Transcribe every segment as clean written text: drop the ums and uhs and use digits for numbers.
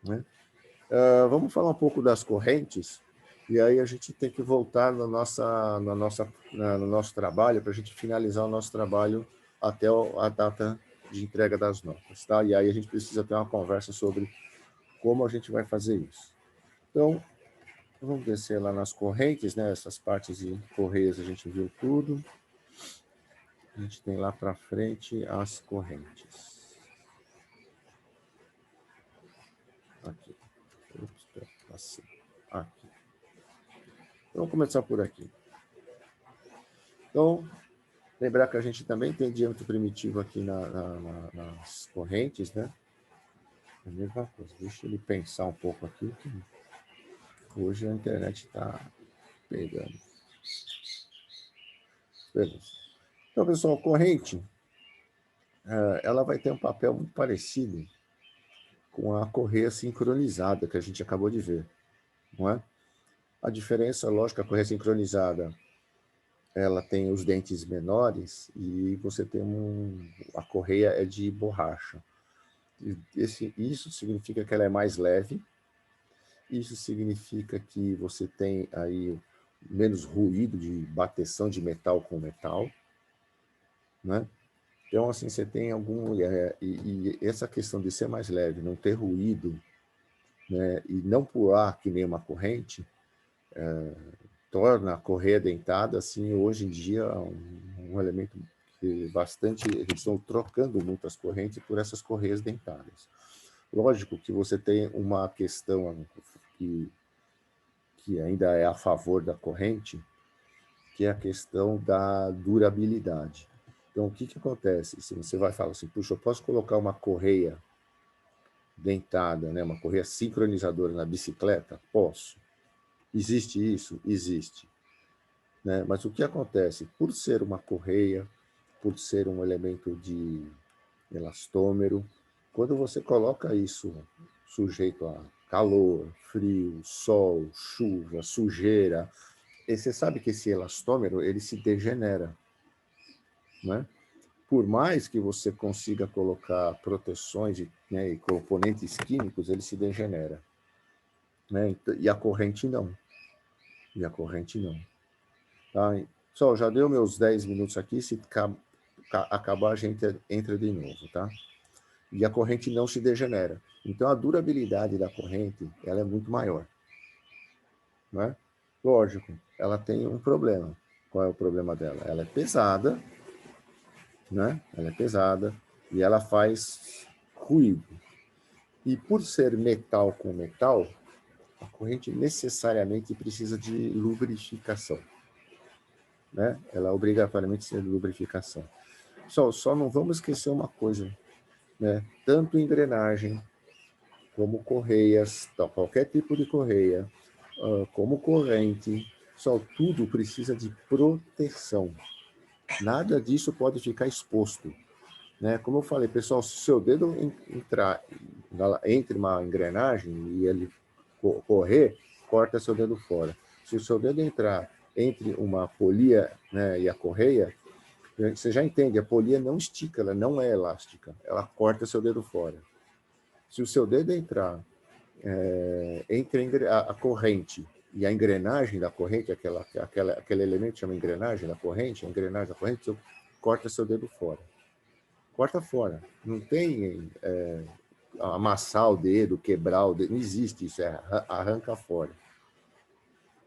né? Vamos falar um pouco das correntes, e aí a gente tem que voltar no nosso trabalho, para a gente finalizar o nosso trabalho até a data de entrega das notas, tá? E aí a gente precisa ter uma conversa sobre como a gente vai fazer isso. Então, vamos descer lá nas correntes, né? Essas partes de correias a gente viu tudo. A gente tem lá para frente as correntes. Aqui. Ups, assim. Aqui. Então, vamos começar por aqui. Então, lembrar que a gente também tem diâmetro primitivo aqui nas correntes, né? É a mesma coisa. Deixa ele pensar um pouco aqui, que hoje a internet está pegando. Beleza. Então, pessoal, corrente, ela vai ter um papel muito parecido com a correia sincronizada que a gente acabou de ver, não é? A diferença, lógico, a correia sincronizada, ela tem os dentes menores e você tem a correia é de borracha. Isso significa que ela é mais leve, isso significa que você tem aí menos ruído de bateção de metal com metal, né? Então, assim, você tem e essa questão de ser mais leve, não ter ruído, né, e não pular que nem uma corrente, torna a correia dentada, assim, hoje em dia, um elemento que bastante... Eles estão trocando muitas correntes por essas correias dentadas. Lógico que você tem uma questão que ainda é a favor da corrente, que é a questão da durabilidade. Então, o que acontece? Se você vai falar assim, puxa, eu posso colocar uma correia dentada, né, uma correia sincronizadora na bicicleta? Posso. Existe isso? Existe. Né? Mas o que acontece? Por ser uma correia, por ser um elemento de elastômero, quando você coloca isso sujeito a calor, frio, sol, chuva, sujeira, e você sabe que esse elastômero ele se degenera, né? Por mais que você consiga colocar proteções, né, e componentes químicos, ele se degenera, né? E a corrente não. E a corrente não. Tá? Só, já deu meus 10 minutos aqui, se acabar a gente entra de novo, tá? E a corrente não se degenera. Então, a durabilidade da corrente ela é muito maior, né? Lógico, ela tem um problema. Qual é o problema dela? Ela é pesada, né? Ela é pesada e ela faz ruído. E por ser metal com metal, a corrente necessariamente precisa de lubrificação, né? Ela obrigatoriamente precisa de lubrificação. Só não vamos esquecer uma coisa, né? Tanto engrenagem como correias, qualquer tipo de correia, como corrente, só tudo precisa de proteção. Nada disso pode ficar exposto, né? Como eu falei, pessoal, se o seu dedo entrar entre uma engrenagem e ele correr, corta seu dedo fora. Se o seu dedo entrar entre uma polia, né, e a correia, você já entende, a polia não estica, ela não é elástica, ela corta seu dedo fora. Se o seu dedo entrar entre a corrente e a engrenagem da corrente, aquele elemento que chama engrenagem da corrente, a engrenagem da corrente, você corta seu dedo fora. Corta fora. Não tem amassar o dedo, quebrar o dedo, não existe isso, arranca fora.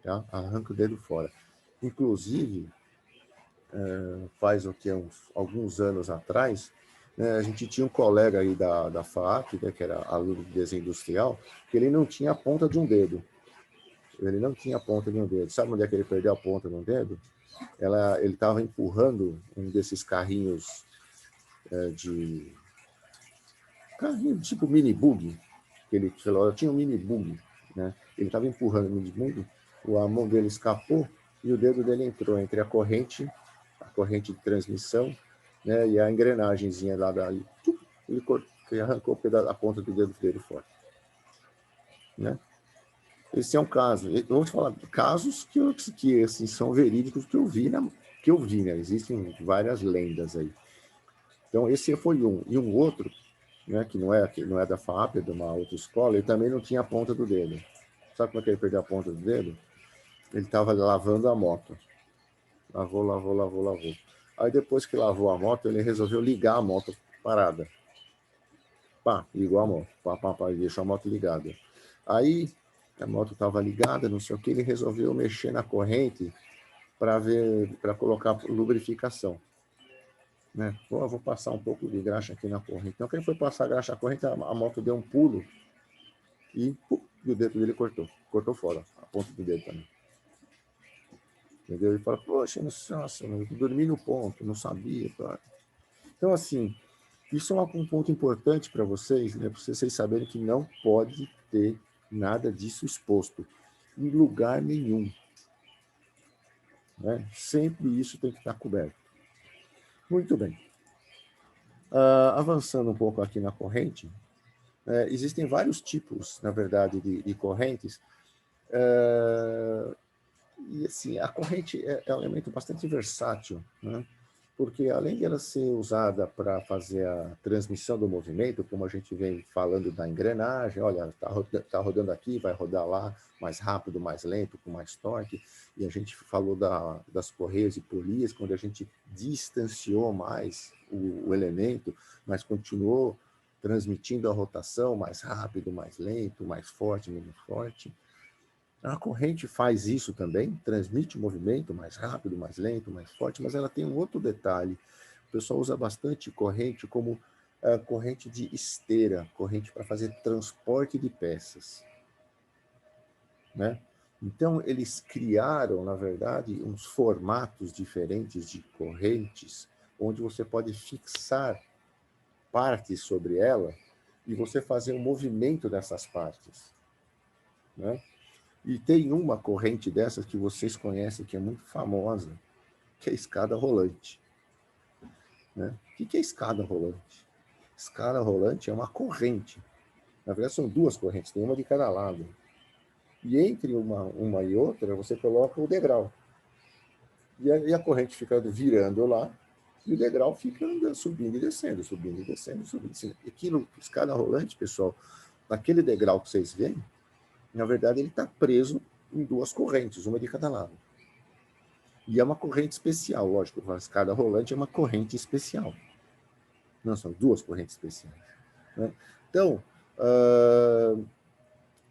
Tá? Arranca o dedo fora. Inclusive, faz o que, alguns anos atrás, né, a gente tinha um colega aí da FAAP, né, que era aluno de desenho industrial, que ele não tinha a ponta de um dedo. Ele não tinha a ponta de um dedo. Sabe onde é que ele perdeu a ponta de um dedo? Ele estava empurrando um desses carrinhos de... Carrinho tipo mini bug, que ele falou, eu tinha um mini bug, né? Ele estava empurrando o mini bug, a mão dele escapou e o dedo dele entrou entre a corrente de transmissão, né, e a engrenagemzinha lá dali. Ele arrancou a ponta do dedo dele fora, né? Esse é um caso. Eu vou te falar casos que assim, são verídicos que eu vi, né? Existem várias lendas aí. Então, esse foi um. E um outro né, que não é da FAP, é de uma outra escola, ele também não tinha a ponta do dedo. Sabe como é que ele perdeu a ponta do dedo? Ele estava lavando a moto. Lavou. Aí depois que lavou a moto, ele resolveu ligar a moto parada. Pá, ligou a moto. Pá, e deixou a moto ligada. Aí a moto estava ligada, não sei o que, ele resolveu mexer na corrente para colocar lubrificação. Né? Pô, eu vou passar um pouco de graxa aqui na corrente. Então, quando ele foi passar a graxa na corrente, a moto deu um pulo e o dedo dele cortou fora, a ponta do dedo também. Entendeu? Ele fala, poxa, nossa, eu dormi no ponto, não sabia. Cara. Então, assim, isso é um ponto importante para vocês, né? Para vocês saberem que não pode ter nada disso exposto em lugar nenhum. Né? Sempre isso tem que estar coberto. Muito bem. Avançando um pouco aqui na corrente, existem vários tipos, na verdade, de correntes. E assim, a corrente é um elemento bastante versátil, né? Porque além de ela ser usada para fazer a transmissão do movimento, como a gente vem falando da engrenagem, olha, está rodando aqui, vai rodar lá, mais rápido, mais lento, com mais torque, e a gente falou das correias e polias, quando a gente distanciou mais o elemento, mas continuou transmitindo a rotação mais rápido, mais lento, mais forte, menos forte. A corrente faz isso também, transmite o movimento mais rápido, mais lento, mais forte, mas ela tem um outro detalhe. O pessoal usa bastante corrente como corrente de esteira, corrente para fazer transporte de peças. Né? Então, eles criaram, na verdade, uns formatos diferentes de correntes, onde você pode fixar partes sobre ela e você fazer um movimento dessas partes. Né? E tem uma corrente dessas que vocês conhecem, que é muito famosa, que é a escada rolante. Né? O que é escada rolante? Escada rolante é uma corrente. Na verdade, são duas correntes, tem uma de cada lado. E entre uma e outra, você coloca o degrau. E a corrente fica virando lá, e o degrau fica andando, subindo e descendo, subindo e descendo, subindo e descendo. Aquilo, escada rolante, pessoal, naquele degrau que vocês veem, na verdade, ele está preso em duas correntes, uma de cada lado. E é uma corrente especial, lógico, a escada rolante é uma corrente especial. Não, são duas correntes especiais. Né? Então,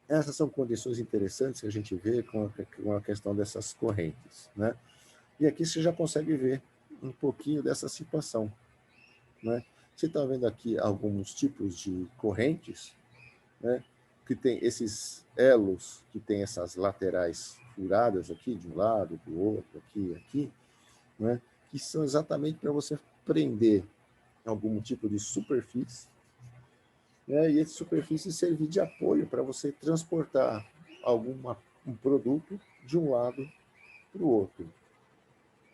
essas são condições interessantes que a gente vê com a questão dessas correntes. Né? E aqui você já consegue ver um pouquinho dessa situação. Né? Você está vendo aqui alguns tipos de correntes, né? Que tem esses elos, que tem essas laterais furadas aqui, de um lado, do outro, aqui, né? Que são exatamente para você prender algum tipo de superfície, né? E essa superfície servir de apoio para você transportar um produto de um lado para o outro.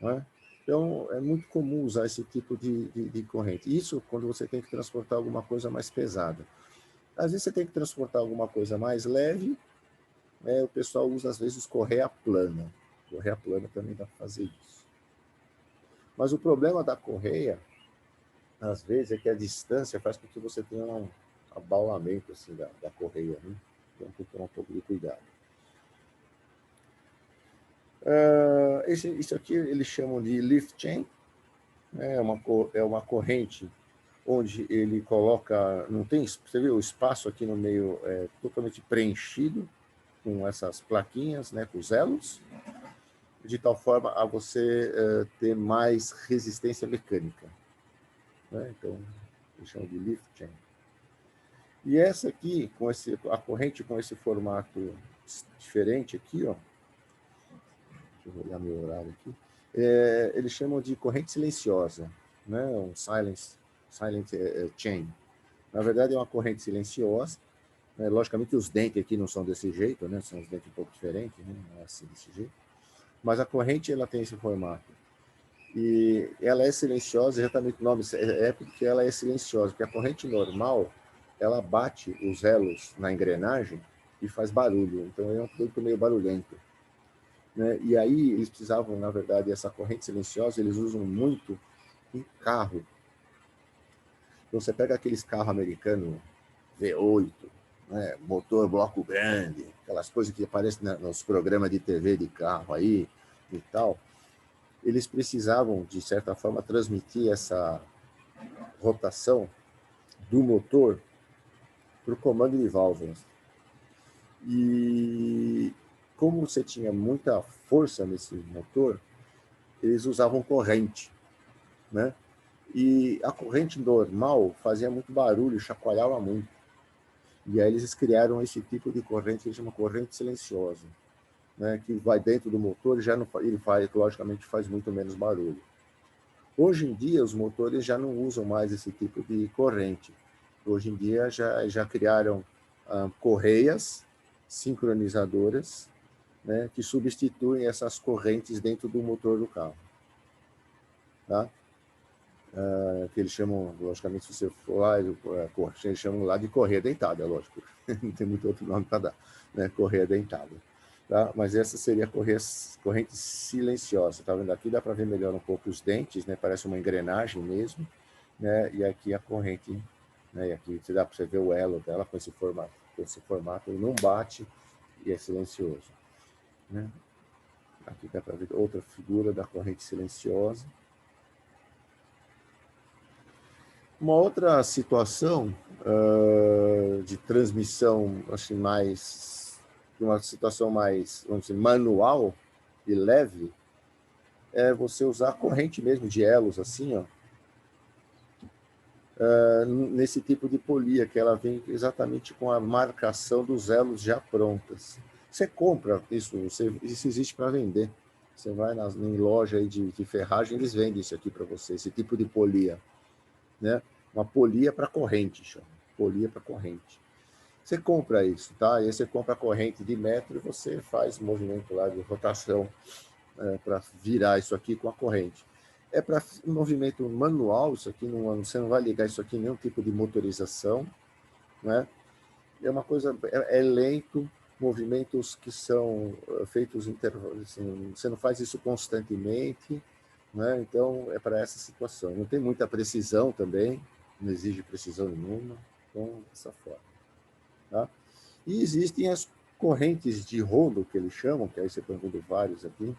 Né? Então, é muito comum usar esse tipo de corrente. Isso quando você tem que transportar alguma coisa mais pesada. Às vezes você tem que transportar alguma coisa mais leve, né? O pessoal usa, às vezes, correia plana. Correia plana também dá para fazer isso. Mas o problema da correia, às vezes, é que a distância faz com que você tenha um abaulamento assim, da correia. Né? Então, tem que tomar um pouco de cuidado. Isso aqui eles chamam de lift chain. Né? É uma corrente onde ele coloca... Não tem, você vê o espaço aqui no meio totalmente preenchido com essas plaquinhas, né, com os elos, de tal forma a você ter mais resistência mecânica. Né? Então, eles chamam de lift chain. E essa aqui, a corrente com esse formato diferente aqui, ó, deixa eu olhar meu horário aqui, eles chamam de corrente silenciosa, né? Um silent chain. Na verdade, é uma corrente silenciosa. Né? Logicamente, os dentes aqui não são desse jeito, né? São os dentes um pouco diferentes, né? Não é assim desse jeito. Mas a corrente ela tem esse formato. E ela é silenciosa, exatamente o nome é porque ela é silenciosa, porque a corrente normal, ela bate os elos na engrenagem e faz barulho, então é um produto meio barulhento. Né? E aí eles precisavam, na verdade, essa corrente silenciosa, eles usam muito em carro. Então, você pega aqueles carros americanos V8, né, motor bloco grande, aquelas coisas que aparecem nos programas de TV de carro aí e tal, eles precisavam, de certa forma, transmitir essa rotação do motor para o comando de válvulas. E como você tinha muita força nesse motor, eles usavam corrente, né? E a corrente normal fazia muito barulho, chacoalhava muito. E aí eles criaram esse tipo de corrente que chama corrente silenciosa, né? Que vai dentro do motor e já não, ele faz, logicamente faz muito menos barulho. Hoje em dia, os motores já não usam mais esse tipo de corrente. Hoje em dia, já criaram correias sincronizadoras, né, que substituem essas correntes dentro do motor do carro. Tá? Que eles chamam, logicamente, se você for lá, eles chamam lá de correia dentada, lógico. Não tem muito outro nome para dar, né? Correia dentada. Tá? Mas essa seria a corrente silenciosa. Tá vendo aqui? Dá para ver melhor um pouco os dentes, né? Parece uma engrenagem mesmo, né? E aqui a corrente, né? E aqui dá para você ver o elo dela com esse formato. Com esse formato, ele não bate e é silencioso, né? Aqui dá para ver outra figura da corrente silenciosa. Uma outra situação de transmissão, assim, uma situação mais, vamos dizer, manual e leve, é você usar a corrente mesmo de elos, assim, ó, nesse tipo de polia, que ela vem exatamente com a marcação dos elos já prontas. Você compra isso, isso existe para vender. Você vai em loja aí de ferragem, eles vendem isso aqui para você, esse tipo de polia, né? Uma polia para corrente, chama. Polia para corrente. Você compra isso, tá? E aí você compra a corrente de metro e você faz movimento lá de rotação para virar isso aqui com a corrente. É para um movimento manual, isso aqui você não vai ligar isso aqui em nenhum tipo de motorização, né? É uma coisa, é lento, movimentos que são feitos, assim, você não faz isso constantemente, né? Então é para essa situação. Não tem muita precisão também, não exige precisão nenhuma, então dessa forma. Tá? E existem as correntes de rolo, que eles chamam, que aí você estão vendo vários aqui,